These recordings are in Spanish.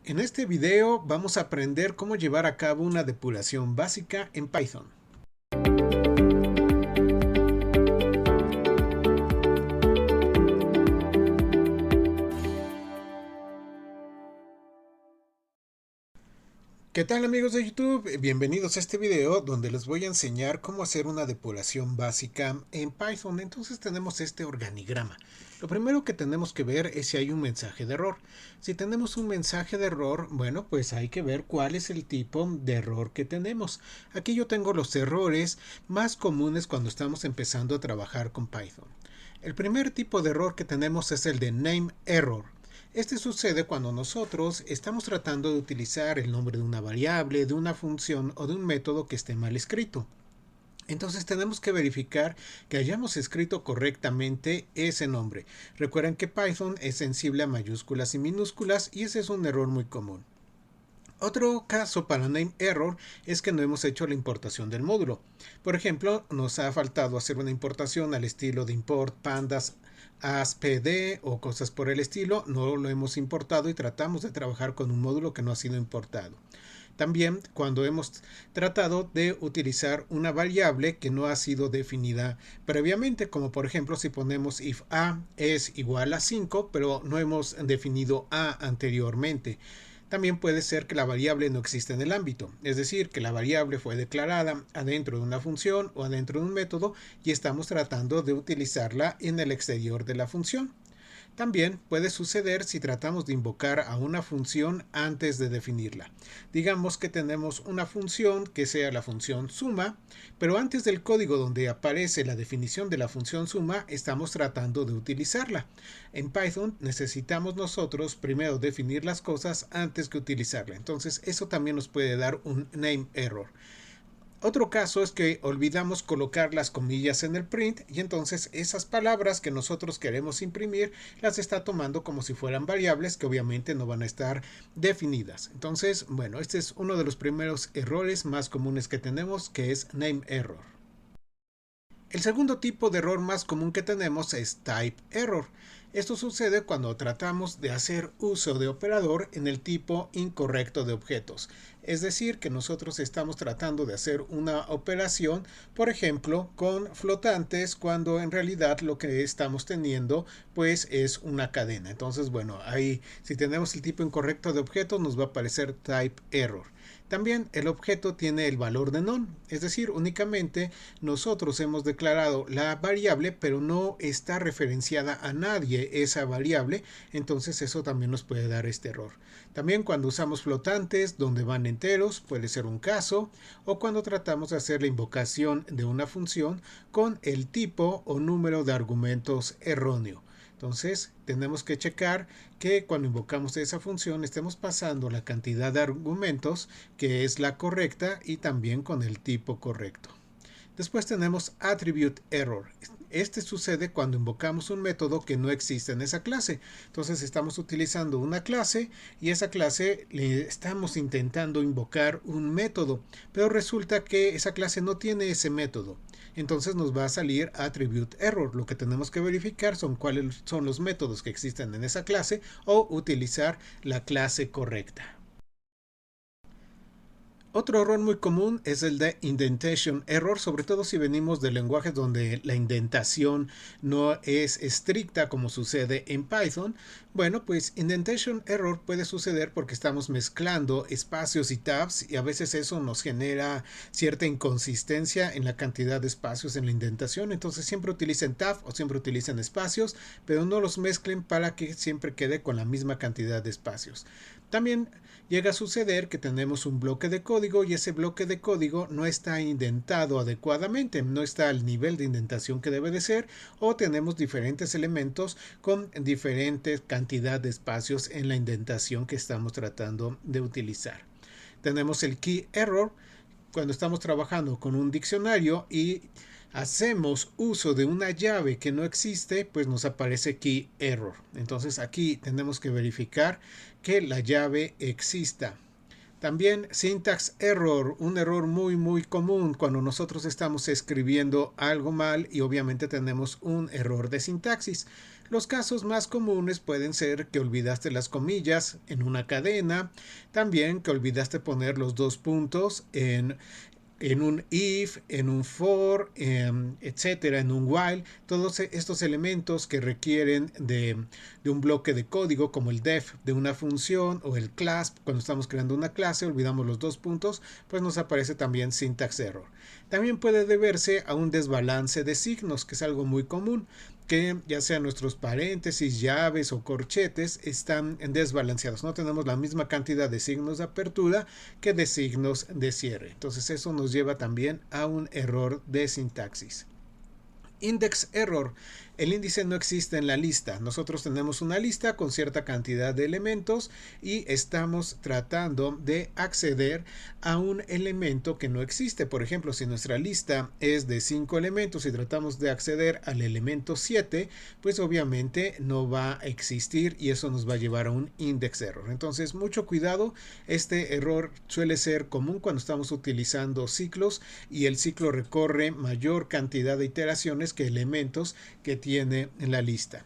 En este video vamos a aprender cómo llevar a cabo una depuración básica en Python. ¿Qué tal amigos de YouTube? Bienvenidos a este video donde les voy a enseñar cómo hacer una depuración básica en Python. Entonces tenemos este organigrama. Lo primero que tenemos que ver es si hay un mensaje de error. Si tenemos un mensaje de error, bueno, pues hay que ver cuál es el tipo de error que tenemos. Aquí yo tengo los errores más comunes cuando estamos empezando a trabajar con Python. El primer tipo de error que tenemos es el de name error. Este sucede cuando nosotros estamos tratando de utilizar el nombre de una variable, de una función o de un método que esté mal escrito. Entonces tenemos que verificar que hayamos escrito correctamente ese nombre. Recuerden que Python es sensible a mayúsculas y minúsculas y ese es un error muy común. Otro caso para name error es que no hemos hecho la importación del módulo. Por ejemplo, nos ha faltado hacer una importación al estilo de import pandas as pd o cosas por el estilo. No lo hemos importado y tratamos de trabajar con un módulo que no ha sido importado. También cuando hemos tratado de utilizar una variable que no ha sido definida previamente, como por ejemplo si ponemos if a es igual a 5, pero no hemos definido a anteriormente. También puede ser que la variable no existe en el ámbito, es decir, que la variable fue declarada adentro de una función o adentro de un método y estamos tratando de utilizarla en el exterior de la función. También puede suceder si tratamos de invocar a una función antes de definirla. Digamos que tenemos una función que sea la función suma, pero antes del código donde aparece la definición de la función suma, estamos tratando de utilizarla. En Python necesitamos nosotros primero definir las cosas antes que utilizarla. Entonces eso también nos puede dar un name error. Otro caso es que olvidamos colocar las comillas en el print y entonces esas palabras que nosotros queremos imprimir las está tomando como si fueran variables que obviamente no van a estar definidas. Entonces, bueno, este es uno de los primeros errores más comunes que tenemos, que es name error. El segundo tipo de error más común que tenemos es type error. Esto sucede cuando tratamos de hacer uso de operador en el tipo incorrecto de objetos. Es decir, que nosotros estamos tratando de hacer una operación, por ejemplo, con flotantes, cuando en realidad lo que estamos teniendo pues es una cadena. Entonces, bueno, ahí si tenemos el tipo incorrecto de objetos nos va a aparecer type error. También el objeto tiene el valor de none, es decir, únicamente nosotros hemos declarado la variable, pero no está referenciada a nadie esa variable, entonces eso también nos puede dar este error. También cuando usamos flotantes donde van enteros puede ser un caso, o cuando tratamos de hacer la invocación de una función con el tipo o número de argumentos erróneo. Entonces tenemos que checar que cuando invocamos esa función estemos pasando la cantidad de argumentos que es la correcta y también con el tipo correcto. Después tenemos attribute error. Este sucede cuando invocamos un método que no existe en esa clase. Entonces estamos utilizando una clase y esa clase le estamos intentando invocar un método, pero resulta que esa clase no tiene ese método. Entonces nos va a salir attribute error. Lo que tenemos que verificar son cuáles son los métodos que existen en esa clase o utilizar la clase correcta. Otro error muy común es el de indentation error, sobre todo si venimos de lenguajes donde la indentación no es estricta como sucede en Python. Bueno, pues indentation error puede suceder porque estamos mezclando espacios y tabs y a veces eso nos genera cierta inconsistencia en la cantidad de espacios en la indentación. Entonces siempre utilicen tab o siempre utilicen espacios, pero no los mezclen para que siempre quede con la misma cantidad de espacios. También llega a suceder que tenemos un bloque de código y ese bloque de código no está indentado adecuadamente, no está al nivel de indentación que debe de ser, o tenemos diferentes elementos con diferente cantidad de espacios en la indentación que estamos tratando de utilizar. Tenemos el key error cuando estamos trabajando con un diccionario y hacemos uso de una llave que no existe, pues nos aparece key error. Entonces aquí tenemos que verificar que la llave exista. También syntax error, un error muy común cuando nosotros estamos escribiendo algo mal y obviamente tenemos un error de sintaxis. Los casos más comunes pueden ser que olvidaste las comillas en una cadena, también que olvidaste poner los dos puntos en un if, en un for, etcétera, en un while, todos estos elementos que requieren de un bloque de código como el def de una función o el class, cuando estamos creando una clase, olvidamos los dos puntos, pues nos aparece también syntax error. También puede deberse a un desbalance de signos, que es algo muy común, que ya sean nuestros paréntesis, llaves o corchetes están desbalanceados. No tenemos la misma cantidad de signos de apertura que de signos de cierre. Entonces eso nos lleva también a un error de sintaxis. Index error. El índice no existe en la lista. Nosotros tenemos una lista con cierta cantidad de elementos y estamos tratando de acceder a un elemento que no existe. Por ejemplo, si nuestra lista es de 5 elementos y tratamos de acceder al elemento 7, pues obviamente no va a existir y eso nos va a llevar a un index error. Entonces, mucho cuidado. Este error suele ser común cuando estamos utilizando ciclos y el ciclo recorre mayor cantidad de iteraciones que elementos que tiene en la lista.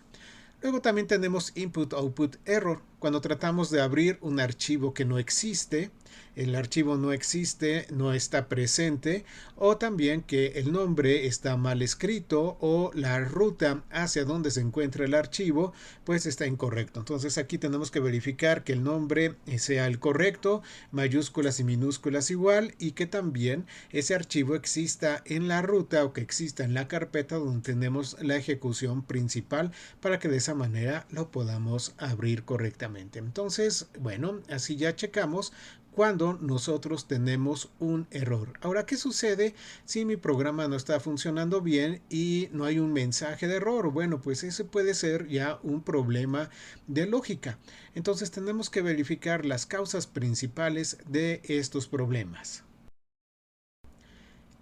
Luego también tenemos input-output error. Cuando tratamos de abrir un archivo que no existe, el archivo no existe, no está presente, o también que el nombre está mal escrito o la ruta hacia donde se encuentra el archivo pues está incorrecto. Entonces aquí tenemos que verificar que el nombre sea el correcto, mayúsculas y minúsculas igual, y que también ese archivo exista en la ruta o que exista en la carpeta donde tenemos la ejecución principal para que de esa manera lo podamos abrir correctamente. Entonces, bueno, así ya checamos cuando nosotros tenemos un error. Ahora, ¿qué sucede si mi programa no está funcionando bien y no hay un mensaje de error? Bueno, pues ese puede ser ya un problema de lógica. Entonces tenemos que verificar las causas principales de estos problemas.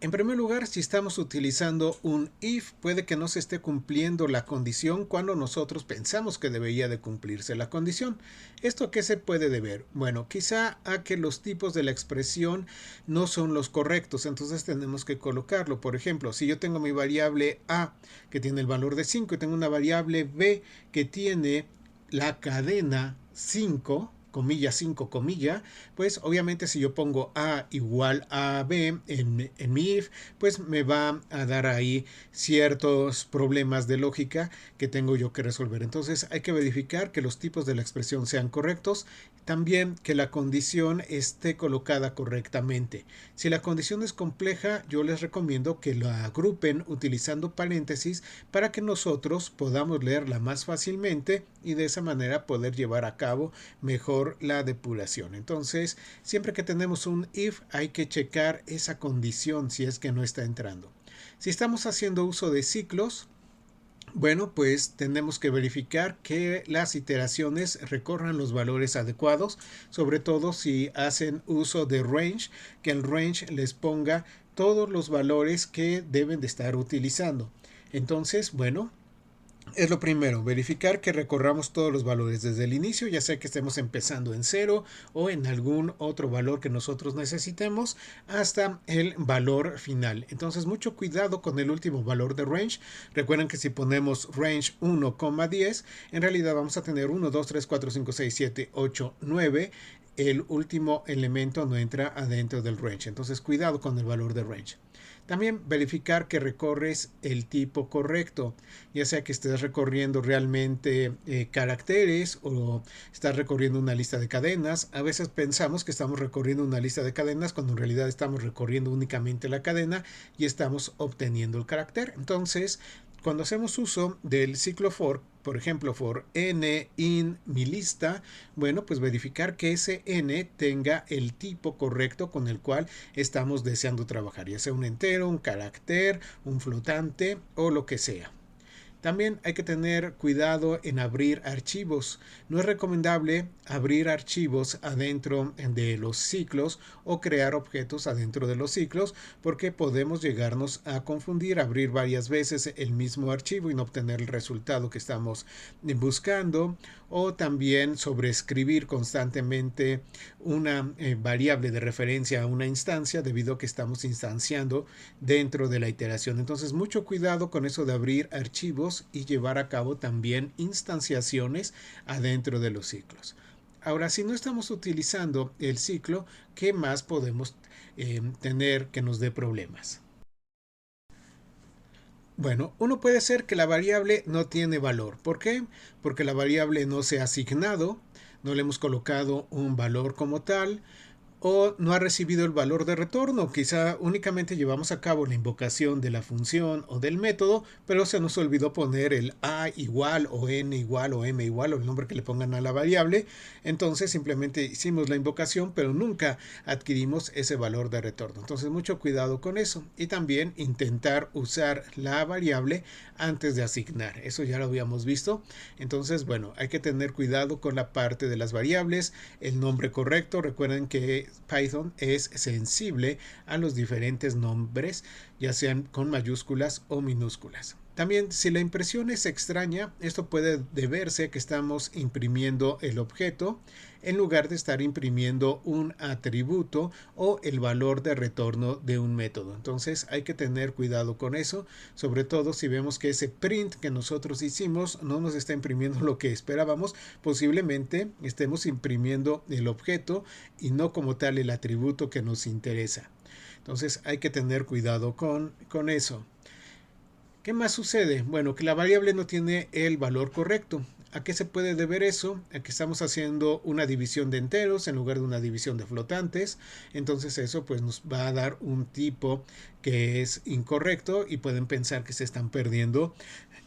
En primer lugar, si estamos utilizando un if, puede que no se esté cumpliendo la condición cuando nosotros pensamos que debería de cumplirse la condición. ¿Esto a qué se puede deber? Bueno, quizá a que los tipos de la expresión no son los correctos, entonces tenemos que colocarlo. Por ejemplo, si yo tengo mi variable a que tiene el valor de 5 y tengo una variable b que tiene la cadena 5, comilla 5, comilla, pues obviamente si yo pongo a igual a b en mi if, pues me va a dar ahí ciertos problemas de lógica que tengo yo que resolver. Entonces hay que verificar que los tipos de la expresión sean correctos, también que la condición esté colocada correctamente. Si la condición es compleja, yo les recomiendo que la agrupen utilizando paréntesis para que nosotros podamos leerla más fácilmente y de esa manera poder llevar a cabo mejor la depuración. Entonces, siempre que tenemos un if, hay que checar esa condición si es que no está entrando. Si estamos haciendo uso de ciclos, bueno, pues tenemos que verificar que las iteraciones recorran los valores adecuados, sobre todo si hacen uso de range, que el range les ponga todos los valores que deben de estar utilizando. Entonces, bueno, es lo primero, verificar que recorramos todos los valores desde el inicio, ya sea que estemos empezando en 0 o en algún otro valor que nosotros necesitemos hasta el valor final. Entonces mucho cuidado con el último valor de range. Recuerden que si ponemos range 1,10, en realidad vamos a tener 1, 2, 3, 4, 5, 6, 7, 8, 9. El último elemento no entra adentro del range. Entonces cuidado con el valor de range. También verificar que recorres el tipo correcto, ya sea que estés recorriendo realmente caracteres o estás recorriendo una lista de cadenas. A veces pensamos que estamos recorriendo una lista de cadenas cuando en realidad estamos recorriendo únicamente la cadena y estamos obteniendo el carácter. Entonces, cuando hacemos uso del ciclo for, por ejemplo, for n in mi lista, bueno, pues verificar que ese n tenga el tipo correcto con el cual estamos deseando trabajar, ya sea un entero, un carácter, un flotante o lo que sea. También hay que tener cuidado en abrir archivos. No es recomendable abrir archivos adentro de los ciclos o crear objetos adentro de los ciclos porque podemos llegarnos a confundir, abrir varias veces el mismo archivo y no obtener el resultado que estamos buscando, o también sobreescribir constantemente una variable de referencia a una instancia debido a que estamos instanciando dentro de la iteración. Entonces mucho cuidado con eso de abrir archivos ciclos y llevar a cabo también instanciaciones adentro de los ciclos. Ahora, si no estamos utilizando el ciclo, ¿qué más podemos tener que nos dé problemas? Bueno, uno puede ser que la variable no tiene valor. ¿Por qué? Porque la variable no se ha asignado, no le hemos colocado un valor como tal, o no ha recibido el valor de retorno. Quizá únicamente llevamos a cabo la invocación de la función o del método, pero se nos olvidó poner el a igual o n igual o m igual o el nombre que le pongan a la variable. Entonces simplemente hicimos la invocación, pero nunca adquirimos ese valor de retorno. Entonces mucho cuidado con eso. Y también intentar usar la variable antes de asignar. Eso ya lo habíamos visto. Entonces, bueno, hay que tener cuidado con la parte de las variables, el nombre correcto. Recuerden que Python es sensible a los diferentes nombres, ya sean con mayúsculas o minúsculas. También, si la impresión es extraña, esto puede deberse que estamos imprimiendo el objeto en lugar de estar imprimiendo un atributo o el valor de retorno de un método. Entonces hay que tener cuidado con eso, sobre todo si vemos que ese print que nosotros hicimos no nos está imprimiendo lo que esperábamos. Posiblemente estemos imprimiendo el objeto y no como tal el atributo que nos interesa. Entonces hay que tener cuidado con eso. ¿Qué más sucede? Bueno, que la variable no tiene el valor correcto. ¿A qué se puede deber eso? A que estamos haciendo una división de enteros en lugar de una división de flotantes. Entonces eso pues nos va a dar un tipo que es incorrecto y pueden pensar que se están perdiendo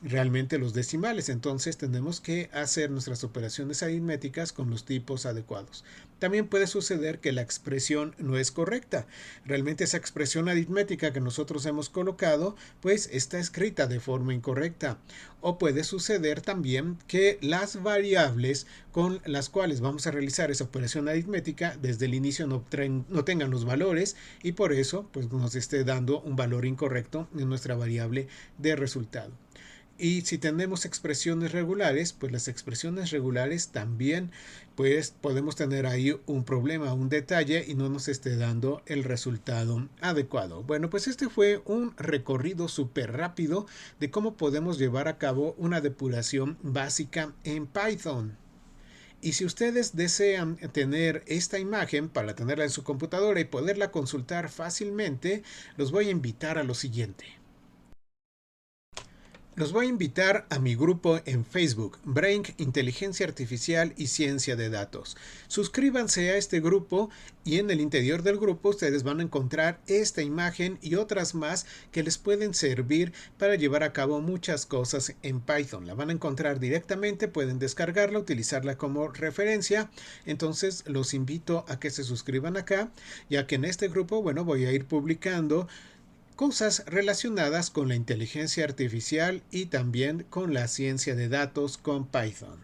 realmente los decimales. Entonces tenemos que hacer nuestras operaciones aritméticas con los tipos adecuados. También puede suceder que la expresión no es correcta. Realmente esa expresión aritmética que nosotros hemos colocado pues está escrita de forma incorrecta. O puede suceder también que las variables con las cuales vamos a realizar esa operación aritmética desde el inicio no tengan los valores y por eso pues nos esté dando un valor incorrecto en nuestra variable de resultado. Y si tenemos expresiones regulares, pues las expresiones regulares también pues podemos tener ahí un problema, un detalle y no nos esté dando el resultado adecuado. Bueno, pues este fue un recorrido súper rápido de cómo podemos llevar a cabo una depuración básica en Python. Y si ustedes desean tener esta imagen para tenerla en su computadora y poderla consultar fácilmente, los voy a invitar a lo siguiente. Los voy a invitar a mi grupo en Facebook, Brain, Inteligencia Artificial y Ciencia de Datos. Suscríbanse a este grupo y en el interior del grupo ustedes van a encontrar esta imagen y otras más que les pueden servir para llevar a cabo muchas cosas en Python. La van a encontrar directamente, pueden descargarla, utilizarla como referencia. Entonces los invito a que se suscriban acá, ya que en este grupo, bueno, voy a ir publicando cosas relacionadas con la inteligencia artificial y también con la ciencia de datos con Python.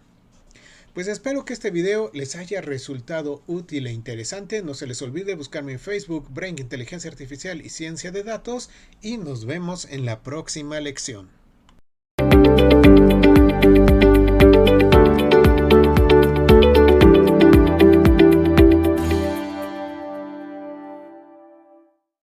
Pues espero que este video les haya resultado útil e interesante. No se les olvide buscarme en Facebook, Brain, Inteligencia Artificial y Ciencia de Datos y nos vemos en la próxima lección.